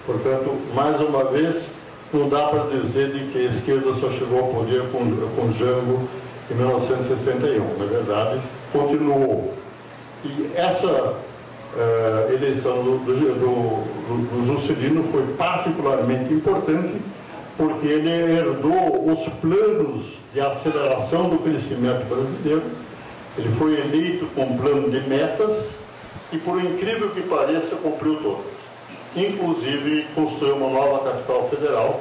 Portanto, mais uma vez, não dá para dizer de que a esquerda só chegou ao poder com Jango em 1961. Na verdade, continuou. E essa eleição do Juscelino foi particularmente importante porque ele herdou os planos de aceleração do crescimento brasileiro. Ele foi eleito com um plano de metas e, por incrível que pareça, cumpriu todas. Inclusive, construiu uma nova capital federal,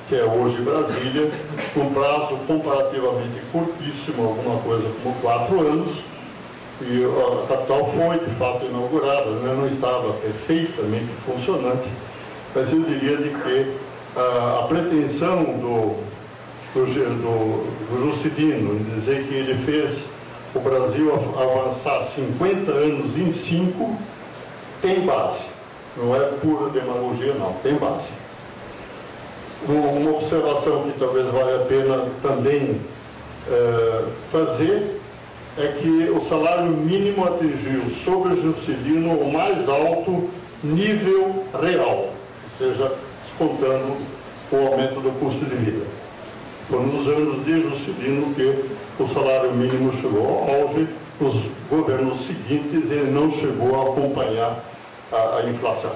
que é hoje Brasília, com prazo comparativamente curtíssimo, alguma coisa como 4 anos, e a capital foi, de fato, inaugurada, né? Não estava perfeitamente funcionante, mas eu diria de que a pretensão do Juscelino em dizer que ele fez o Brasil avançar 50 anos em 5, tem base. Não é pura demagogia, não, tem base. Uma observação que talvez valha a pena também fazer é que o salário mínimo atingiu, sobre Juscelino, o mais alto nível real, ou seja, descontando o aumento do custo de vida. Foi nos anos de Juscelino que o salário mínimo chegou ao auge, nos governos seguintes ele não chegou a acompanhar a inflação.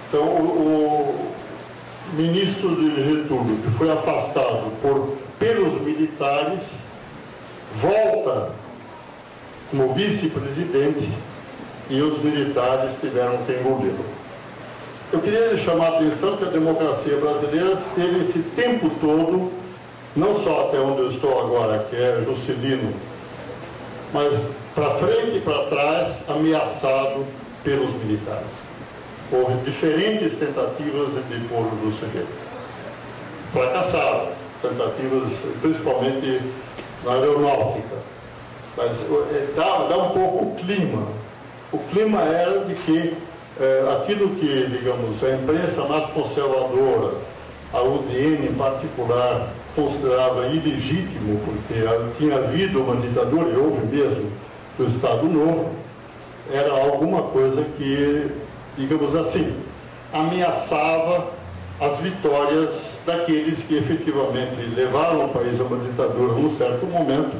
Então, o ministro de Getúlio, que foi afastado pelos militares, volta como vice-presidente e os militares tiveram que engoli-lo. Eu queria chamar a atenção que a democracia brasileira teve esse tempo todo, não só até onde eu estou agora, que é Juscelino, mas para frente e para trás, ameaçado pelos militares. Houve diferentes tentativas de depor o Juscelino. Fracassaram, tentativas principalmente na aeronáutica. Mas dá um pouco o clima. O clima era de que aquilo que, digamos, a imprensa mais conservadora, a UDN em particular, considerava ilegítimo, porque tinha havido uma ditadura, e houve mesmo, do Estado Novo, era alguma coisa que, digamos assim, ameaçava as vitórias daqueles que efetivamente levaram o país a uma ditadura num certo momento,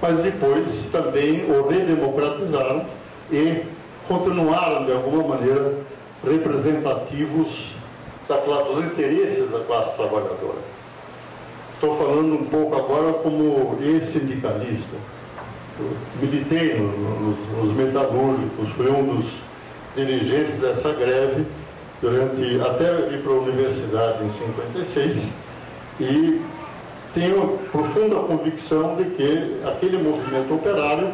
mas depois também o redemocratizaram e continuaram, de alguma maneira, representativos dos interesses da classe trabalhadora. Estou falando um pouco agora como ex-sindicalista. Militei nos metalúrgicos, fui um dos dirigentes dessa greve até ir para a universidade em 56, e tenho profunda convicção de que aquele movimento operário,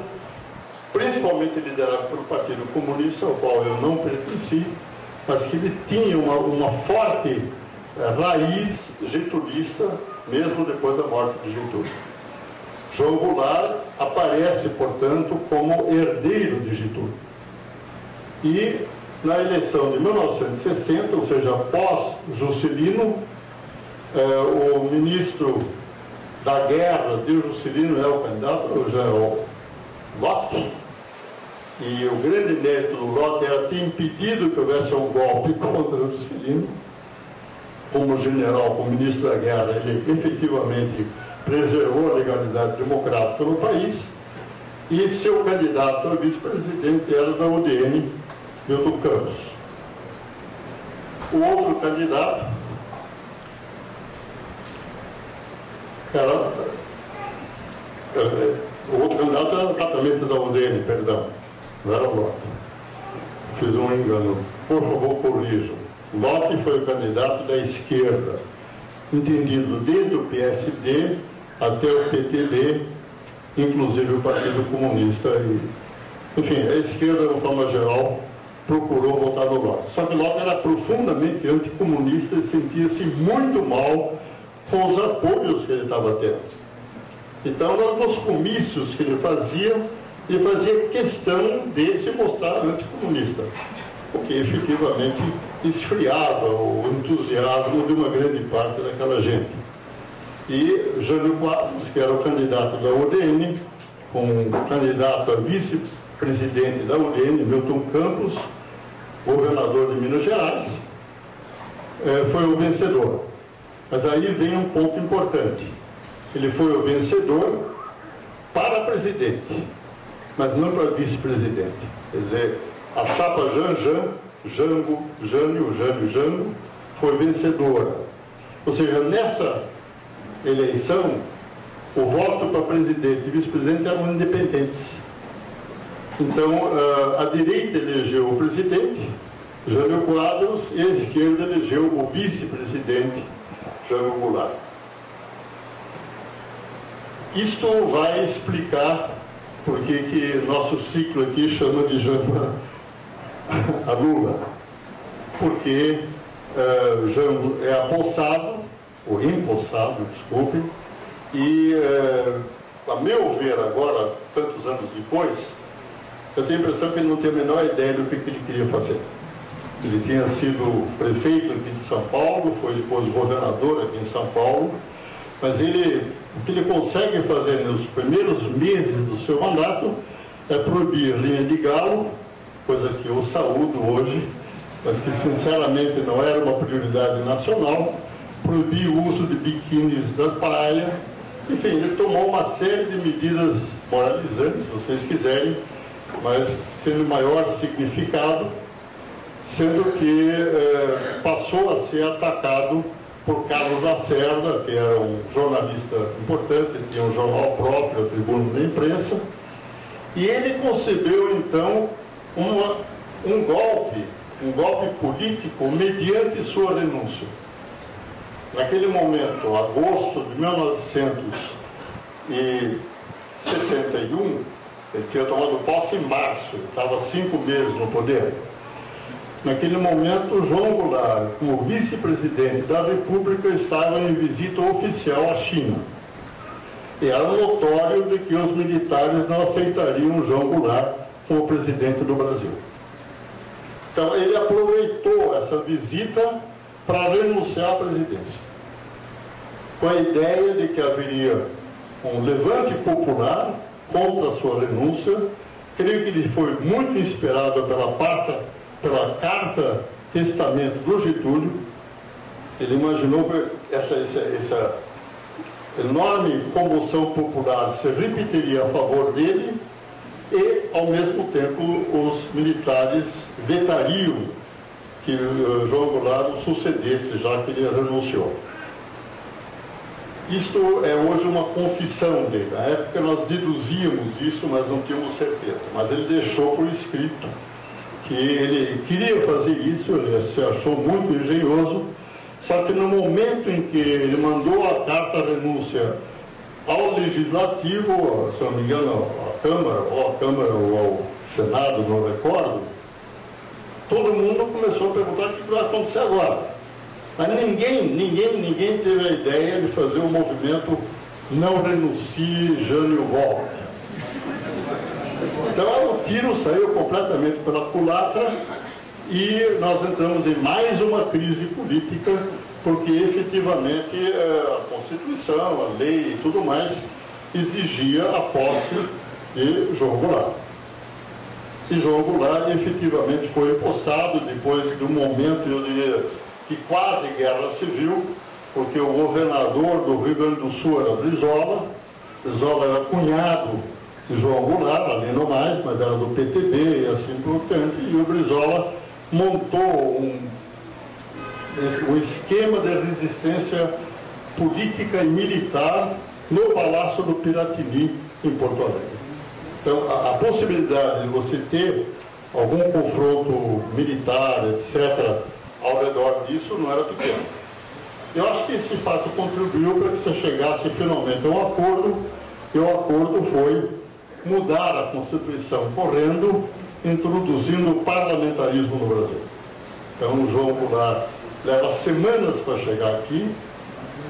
principalmente liderado pelo Partido Comunista, ao qual eu não pertenci, mas que ele tinha uma forte raiz getulista, mesmo depois da morte de Getúlio. João Goulart aparece, portanto, como herdeiro de Getúlio. E na eleição de 1960, ou seja, pós-Juscelino, o ministro da guerra de Juscelino é o candidato, o general Lott, e o grande mérito do Lott era ter impedido que houvesse um golpe contra o Juscelino. Como general, como ministro da guerra, ele efetivamente preservou a legalidade democrática no país, e seu candidato a vice-presidente era da UDN, Milton Campos. O outro candidato era exatamente da UDN, perdão, não era o Lott. Fiz um engano. Por favor, corrijam. Lott foi o candidato da esquerda, entendido desde o PSD até o PTB, inclusive o Partido Comunista. Enfim, a esquerda, de uma forma geral, procurou votar no Lott. Só que Lott era profundamente anticomunista e sentia-se muito mal com os apoios que ele estava tendo. Então, nos comícios que ele fazia questão de se mostrar anticomunista, o que efetivamente esfriava o entusiasmo de uma grande parte daquela gente. E Jânio Quadros, que era o candidato da UDN, com o candidato a vice-presidente da UDN, Milton Campos, governador de Minas Gerais, foi o vencedor. Mas aí vem um ponto importante. Ele foi o vencedor para presidente, mas não para vice-presidente. Quer dizer, a chapa Jango, foi vencedora. Ou seja, nessa eleição, o voto para presidente e vice-presidente eram independentes. Então, a direita elegeu o presidente, Jânio Quadros, e a esquerda elegeu o vice-presidente, Jango Goulart. Isto vai explicar por que nosso ciclo aqui chama de Jango a Lula. Porque Jango é apossado, ou empossado, desculpe, e, a meu ver agora, tantos anos depois, eu tenho a impressão que ele não tem a menor ideia do que ele queria fazer. Ele tinha sido prefeito aqui de São Paulo, foi depois governador aqui em São Paulo, mas o que ele consegue fazer nos primeiros meses do seu mandato é proibir linha de galo, coisa que eu saúdo hoje, mas que sinceramente não era uma prioridade nacional, proibir o uso de biquínis da praia. Enfim, ele tomou uma série de medidas moralizantes, se vocês quiserem, mas sendo maior significado, sendo que passou a ser atacado por Carlos Lacerda, que era um jornalista importante, tinha um jornal próprio, a Tribuna da Imprensa, e ele concebeu, então, um golpe político mediante sua renúncia. Naquele momento, agosto de 1961, ele tinha tomado posse em março, ele estava 5 meses no poder. Naquele momento, João Goulart, como vice-presidente da República, estava em visita oficial à China. E era notório de que os militares não aceitariam João Goulart como presidente do Brasil. Então, ele aproveitou essa visita para renunciar à presidência, com a ideia de que haveria um levante popular contra a sua renúncia. Creio que ele foi muito inspirado pela carta testamento do Getúlio. Ele imaginou que essa enorme comoção popular se repetiria a favor dele e, ao mesmo tempo, os militares vetariam que João Goulart o sucedesse, já que ele renunciou. Isto é hoje uma confissão dele. Na época nós deduzíamos isso, mas não tínhamos certeza. Mas ele deixou por escrito que ele queria fazer isso, ele se achou muito engenhoso, só que no momento em que ele mandou a carta renúncia ao Legislativo, se não me engano, à Câmara ou ao Senado, não recordo, todo mundo começou a perguntar o que vai acontecer agora. Mas ninguém teve a ideia de fazer um movimento não renuncie, Jânio volte. Então o tiro saiu completamente pela culatra e nós entramos em mais uma crise política, porque efetivamente a Constituição, a lei e tudo mais exigia a posse de João Goulart. E João Goulart efetivamente foi empossado depois de um momento, eu diria, de quase guerra civil, porque o governador do Rio Grande do Sul era Brizola era cunhado de João Goulart, além do mais, mas era do PTB e assim por diante, e o Brizola montou um esquema de resistência política e militar no Palácio do Piratini, em Porto Alegre. Então, a possibilidade de você ter algum confronto militar, etc., ao redor disso, não era pequeno. Eu acho que esse fato contribuiu para que você chegasse finalmente a um acordo, e o acordo foi mudar a Constituição correndo, introduzindo o parlamentarismo no Brasil. Então, o João Goulart leva semanas para chegar aqui,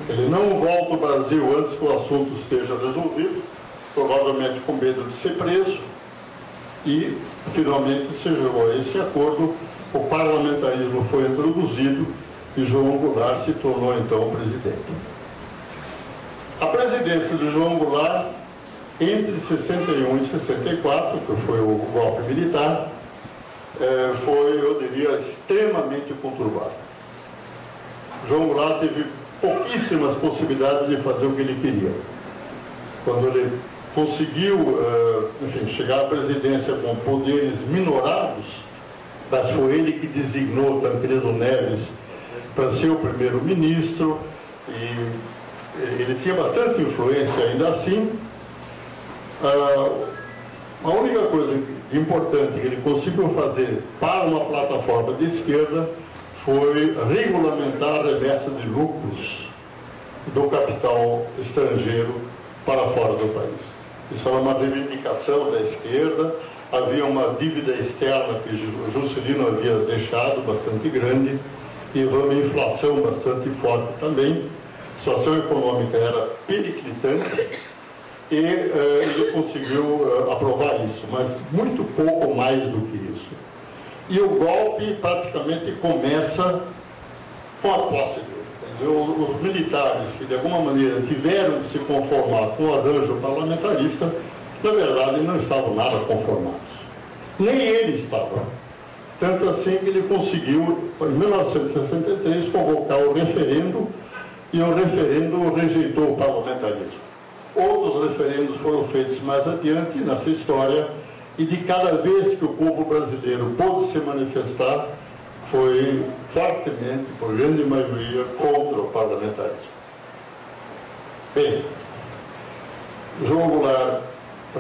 ele não volta ao Brasil antes que o assunto esteja resolvido, provavelmente com medo de ser preso, e finalmente se chegou a esse acordo, o parlamentarismo foi introduzido e João Goulart se tornou então presidente. A presidência de João Goulart, entre 61 e 64, que foi o golpe militar, foi, eu diria, extremamente conturbada. João Goulart teve pouquíssimas possibilidades de fazer o que ele queria. Quando ele conseguiu, enfim, chegar à presidência com poderes minorados, mas foi ele que designou Tancredo Neves para ser o primeiro-ministro, e ele tinha bastante influência ainda assim. A única coisa importante que ele conseguiu fazer para uma plataforma de esquerda foi regulamentar a remessa de lucros do capital estrangeiro para fora do país. Isso era uma reivindicação da esquerda. Havia uma dívida externa que Juscelino havia deixado bastante grande e uma inflação bastante forte também. A situação econômica era periclitante e ele conseguiu aprovar isso, mas muito pouco mais do que isso. E o golpe praticamente começa com a posse dele. Os militares que de alguma maneira tiveram de se conformar com o arranjo parlamentarista, na verdade não estavam nada conformados. Nem ele estava. Tanto assim que ele conseguiu, em 1963, convocar o referendo, e o referendo rejeitou o parlamentarismo. Outros referendos foram feitos mais adiante nessa história, e de cada vez que o povo brasileiro pôde se manifestar, foi fortemente, por grande maioria, contra o parlamentarismo. Bem, João Goulart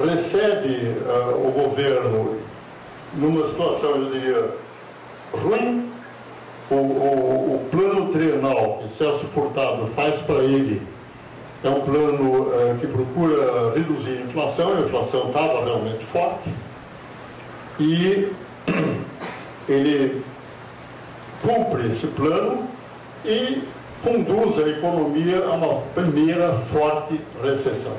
recebe o governo numa situação, eu diria, ruim. O plano trienal que Celso Furtado faz para ele é um plano que procura reduzir a inflação estava realmente forte, e ele cumpre esse plano e conduz a economia a uma primeira forte recessão.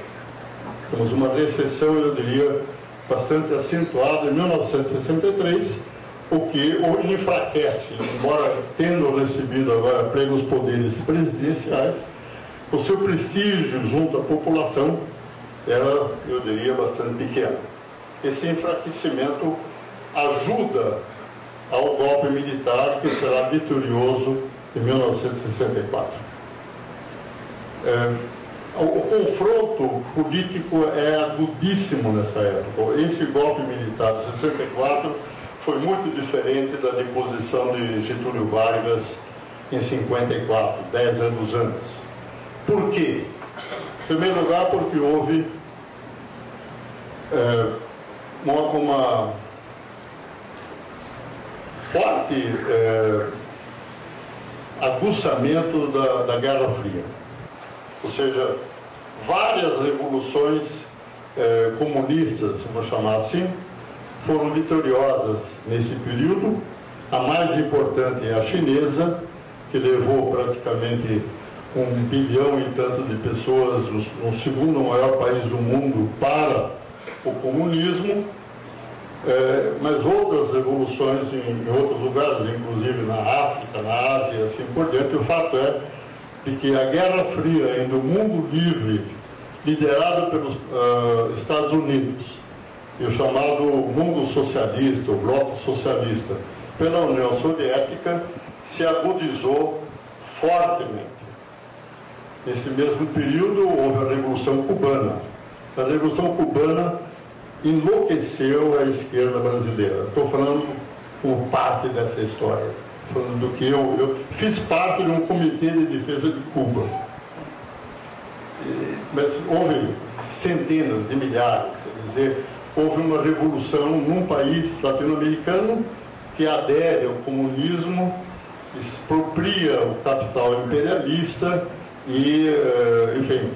Temos uma recessão, eu diria, bastante acentuada em 1963, o que o enfraquece, embora tendo recebido agora plenos poderes presidenciais, o seu prestígio junto à população era, eu diria, bastante pequeno. Esse enfraquecimento ajuda ao golpe militar que será vitorioso em 1964. O confronto político é agudíssimo nessa época. Esse golpe militar de 64 foi muito diferente da deposição de Getúlio Vargas em 54, 10 anos antes. Por quê? Em primeiro lugar, porque houve uma forte aguçamento da Guerra Fria. Ou seja, várias revoluções comunistas, vou chamar assim, foram vitoriosas nesse período. A mais importante é a chinesa, que levou praticamente 1 bilhão e tanto de pessoas, o segundo maior país do mundo, para o comunismo. Mas outras revoluções em outros lugares, inclusive na África, na Ásia e assim por diante. O fato é de que a Guerra Fria, ainda o mundo livre, liderado pelos Estados Unidos, e o chamado mundo socialista, o bloco socialista, pela União Soviética, se agudizou fortemente. Nesse mesmo período houve a Revolução Cubana. A Revolução Cubana enlouqueceu a esquerda brasileira. Estou falando como parte dessa história, falando do que eu fiz parte de um comitê de defesa de Cuba. Mas houve centenas de milhares, quer dizer, houve uma revolução num país latino-americano que adere ao comunismo, expropria o capital imperialista e, enfim,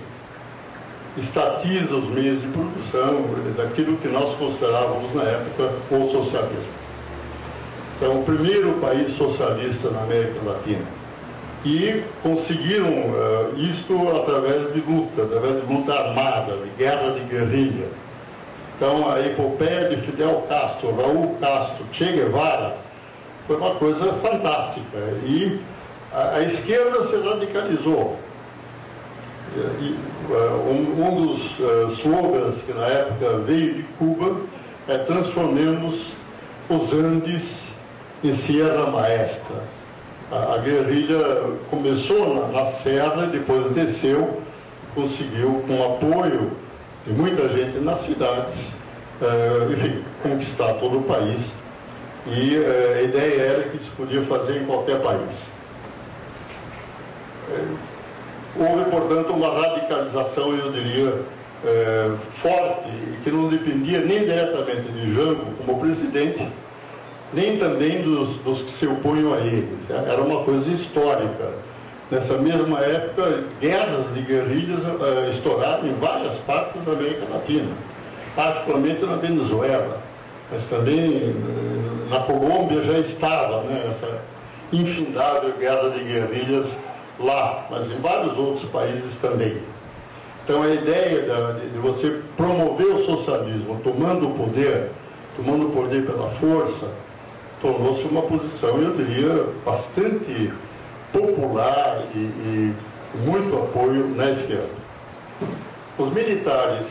estatiza os meios de produção daquilo que nós considerávamos na época o socialismo. Então, o primeiro país socialista na América Latina. E conseguiram isto através de luta armada, de guerra de guerrilha. Então, a epopeia de Fidel Castro, Raul Castro, Che Guevara, foi uma coisa fantástica. E a esquerda se radicalizou. Um dos slogans que na época veio de Cuba é: transformemos os Andes em Sierra Maestra. A guerrilha começou na serra, depois desceu, conseguiu, com apoio de muita gente nas cidades, enfim, conquistar todo o país. E a ideia era que se podia fazer em qualquer país. Houve, portanto, uma radicalização, eu diria, forte, que não dependia nem diretamente de Jango como presidente, nem também dos que se opunham a ele. Era uma coisa histórica. Nessa mesma época, guerras de guerrilhas estouraram em várias partes da América Latina, particularmente na Venezuela, mas também na Colômbia já estava, né, essa infindável guerra de guerrilhas lá, mas em vários outros países também. Então a ideia de você promover o socialismo tomando o poder pela força, tornou-se uma posição, eu diria, bastante popular e muito apoio na esquerda. Os militares,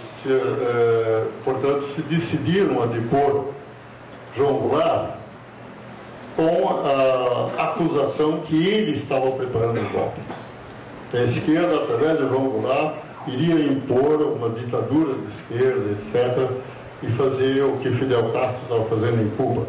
portanto, se decidiram a depor João Goulart com a acusação que ele estava preparando o golpe. A esquerda, através de João Goulart, iria impor uma ditadura de esquerda, etc., e fazer o que Fidel Castro estava fazendo em Cuba.